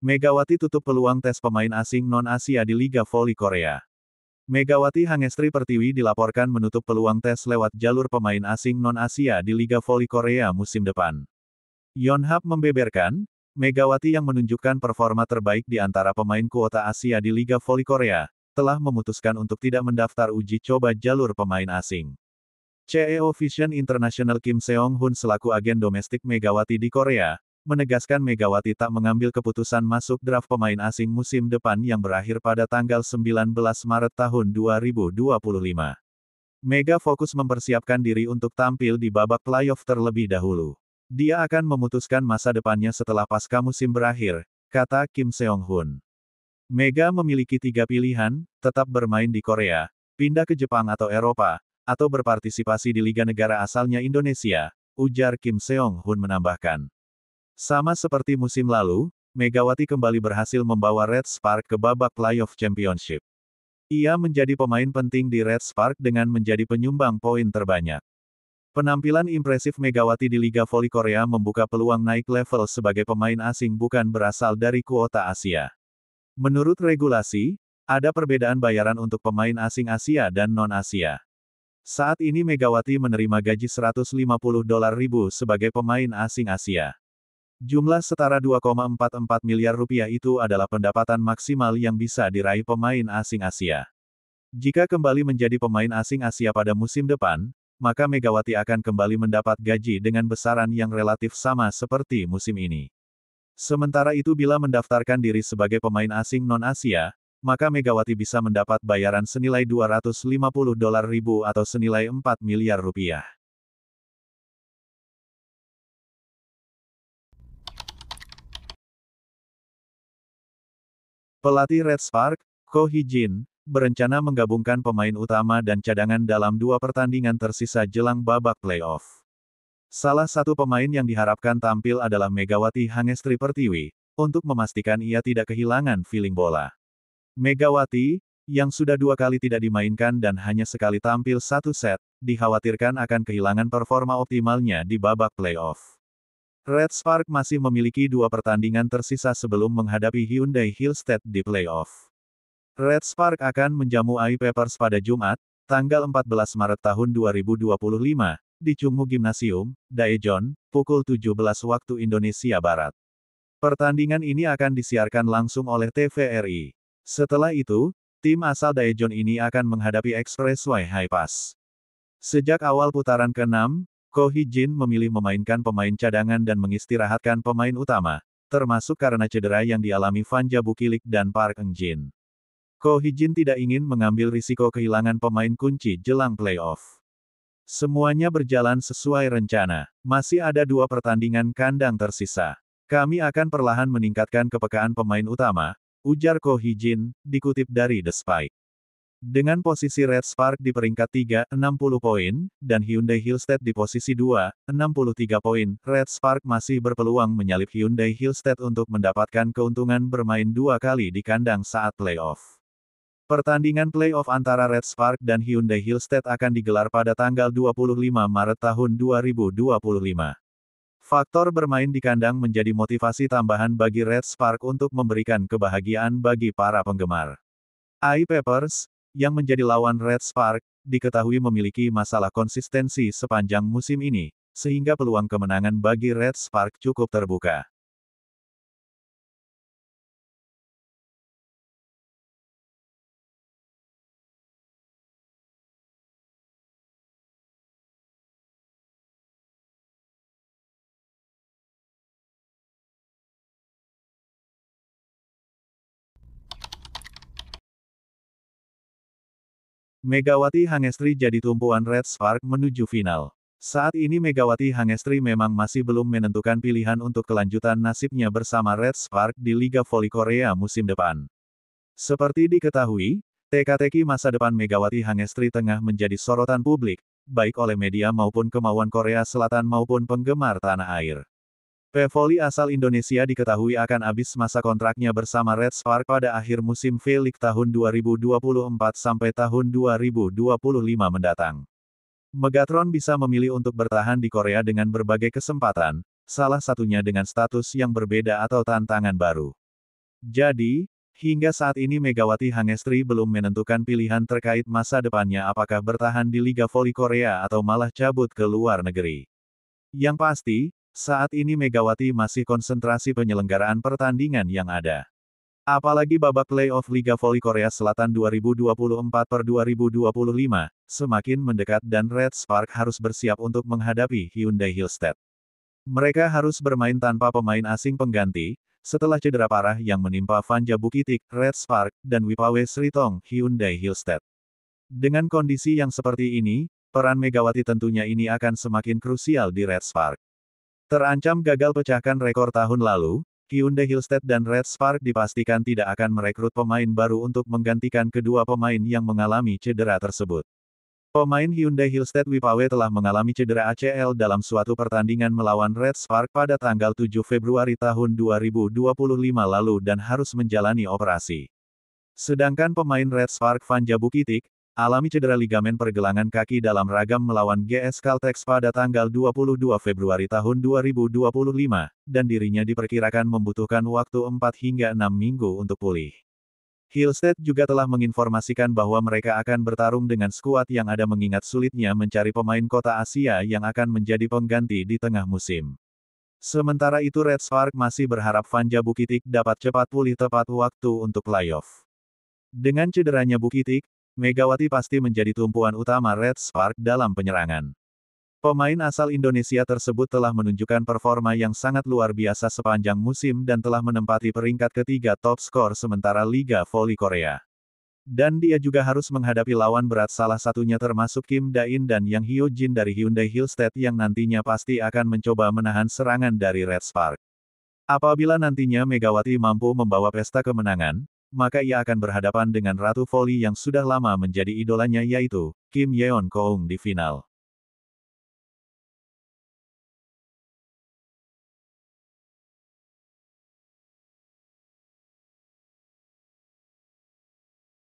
Megawati tutup peluang tes pemain asing non-Asia di Liga Voli Korea. Megawati Hangestri Pertiwi dilaporkan menutup peluang tes lewat jalur pemain asing non-Asia di Liga Voli Korea musim depan. Yonhap membeberkan, Megawati yang menunjukkan performa terbaik di antara pemain kuota Asia di Liga Voli Korea, telah memutuskan untuk tidak mendaftar uji coba jalur pemain asing. CEO Vision International Kim Seong-hun selaku agen domestik Megawati di Korea, menegaskan Megawati tak mengambil keputusan masuk draft pemain asing musim depan yang berakhir pada tanggal 19 Maret tahun 2025. Mega fokus mempersiapkan diri untuk tampil di babak playoff terlebih dahulu. Dia akan memutuskan masa depannya setelah pasca musim berakhir, kata Kim Seong-hun. Mega memiliki 3 pilihan, tetap bermain di Korea, pindah ke Jepang atau Eropa, atau berpartisipasi di Liga Negara asalnya Indonesia, ujar Kim Seong-hun menambahkan. Sama seperti musim lalu, Megawati kembali berhasil membawa Red Spark ke babak playoff championship. Ia menjadi pemain penting di Red Spark dengan menjadi penyumbang poin terbanyak. Penampilan impresif Megawati di Liga Voli Korea membuka peluang naik level sebagai pemain asing bukan berasal dari kuota Asia. Menurut regulasi, ada perbedaan bayaran untuk pemain asing Asia dan non-Asia. Saat ini Megawati menerima gaji $150.000 sebagai pemain asing Asia. Jumlah setara 2,44 miliar rupiah itu adalah pendapatan maksimal yang bisa diraih pemain asing Asia. Jika kembali menjadi pemain asing Asia pada musim depan, maka Megawati akan kembali mendapat gaji dengan besaran yang relatif sama seperti musim ini. Sementara itu bila mendaftarkan diri sebagai pemain asing non-Asia, maka Megawati bisa mendapat bayaran senilai $250.000 atau senilai 4 miliar rupiah. Pelatih Red Spark, Ko Hee-jin, berencana menggabungkan pemain utama dan cadangan dalam 2 pertandingan tersisa jelang babak playoff. Salah satu pemain yang diharapkan tampil adalah Megawati Hangestri Pertiwi, untuk memastikan ia tidak kehilangan feeling bola. Megawati, yang sudah 2 kali tidak dimainkan dan hanya sekali tampil 1 set, dikhawatirkan akan kehilangan performa optimalnya di babak playoff. Red Spark masih memiliki 2 pertandingan tersisa sebelum menghadapi Hyundai Hillstead di playoff. Red Spark akan menjamu AI Papers pada Jumat, tanggal 14 Maret tahun 2025, di Chungmu Gymnasium, Daejeon, pukul 17 waktu Indonesia Barat. Pertandingan ini akan disiarkan langsung oleh TVRI. Setelah itu, tim asal Daejeon ini akan menghadapi Expressway High Pass. Sejak awal putaran ke-6, Ko Hee-jin memilih memainkan pemain cadangan dan mengistirahatkan pemain utama, termasuk karena cedera yang dialami Vanja Bukilik dan Park Eung-jin. Ko Hee-jin tidak ingin mengambil risiko kehilangan pemain kunci jelang playoff. Semuanya berjalan sesuai rencana. Masih ada 2 pertandingan kandang tersisa. Kami akan perlahan meningkatkan kepekaan pemain utama, ujar Ko Hee-jin, dikutip dari The Spike. Dengan posisi Red Spark di peringkat 3, 60 poin, dan Hyundai Hillstead di posisi 2, 63 poin, Red Spark masih berpeluang menyalip Hyundai Hillstead untuk mendapatkan keuntungan bermain 2 kali di kandang saat playoff. Pertandingan playoff antara Red Spark dan Hyundai Hillstead akan digelar pada tanggal 25 Maret tahun 2025. Faktor bermain di kandang menjadi motivasi tambahan bagi Red Spark untuk memberikan kebahagiaan bagi para penggemar. AI Papers, yang menjadi lawan Red Spark, diketahui memiliki masalah konsistensi sepanjang musim ini, sehingga peluang kemenangan bagi Red Spark cukup terbuka. Megawati Hangestri jadi tumpuan Red Spark menuju final. Saat ini Megawati Hangestri memang masih belum menentukan pilihan untuk kelanjutan nasibnya bersama Red Spark di Liga Voli Korea musim depan. Seperti diketahui, teka-teki masa depan Megawati Hangestri tengah menjadi sorotan publik, baik oleh media maupun kemauan Korea Selatan maupun penggemar tanah air. Pevoli asal Indonesia diketahui akan habis masa kontraknya bersama Red Spark pada akhir musim V-League tahun 2024 sampai tahun 2025 mendatang. Megatron bisa memilih untuk bertahan di Korea dengan berbagai kesempatan, salah satunya dengan status yang berbeda atau tantangan baru. Jadi, hingga saat ini Megawati Hangestri belum menentukan pilihan terkait masa depannya apakah bertahan di Liga Voli Korea atau malah cabut ke luar negeri. Yang pasti, saat ini Megawati masih konsentrasi penyelenggaraan pertandingan yang ada. Apalagi babak playoff Liga Voli Korea Selatan 2024/2025, semakin mendekat dan Red Spark harus bersiap untuk menghadapi Hyundai Hillstead. Mereka harus bermain tanpa pemain asing pengganti, setelah cedera parah yang menimpa Vanja Bukitik, Red Spark, dan Wipawe Sritong, Hyundai Hillstead. Dengan kondisi yang seperti ini, peran Megawati tentunya ini akan semakin krusial di Red Spark. Terancam gagal pecahkan rekor tahun lalu, Hyundai Hillstead dan Red Spark dipastikan tidak akan merekrut pemain baru untuk menggantikan kedua pemain yang mengalami cedera tersebut. Pemain Hyundai Hillstead Wipawe telah mengalami cedera ACL dalam suatu pertandingan melawan Red Spark pada tanggal 7 Februari tahun 2025 lalu dan harus menjalani operasi. Sedangkan pemain Red Spark Vanja Bukitik, alami cedera ligamen pergelangan kaki dalam ragam melawan GS Caltex pada tanggal 22 Februari tahun 2025, dan dirinya diperkirakan membutuhkan waktu 4 hingga 6 minggu untuk pulih. Hillstead juga telah menginformasikan bahwa mereka akan bertarung dengan skuad yang ada mengingat sulitnya mencari pemain kota Asia yang akan menjadi pengganti di tengah musim. Sementara itu Red Spark masih berharap Vanja Bukitik dapat cepat pulih tepat waktu untuk playoff. Dengan cederanya Bukitik, Megawati pasti menjadi tumpuan utama Red Spark dalam penyerangan. Pemain asal Indonesia tersebut telah menunjukkan performa yang sangat luar biasa sepanjang musim dan telah menempati peringkat ketiga top skor sementara Liga Voli Korea. Dan dia juga harus menghadapi lawan berat salah satunya termasuk Kim Da-in dan Yang Hyo-jin dari Hyundai Hillstead yang nantinya pasti akan mencoba menahan serangan dari Red Spark. Apabila nantinya Megawati mampu membawa pesta kemenangan, maka ia akan berhadapan dengan Ratu Voli yang sudah lama menjadi idolanya yaitu Kim Yeon-keung di final.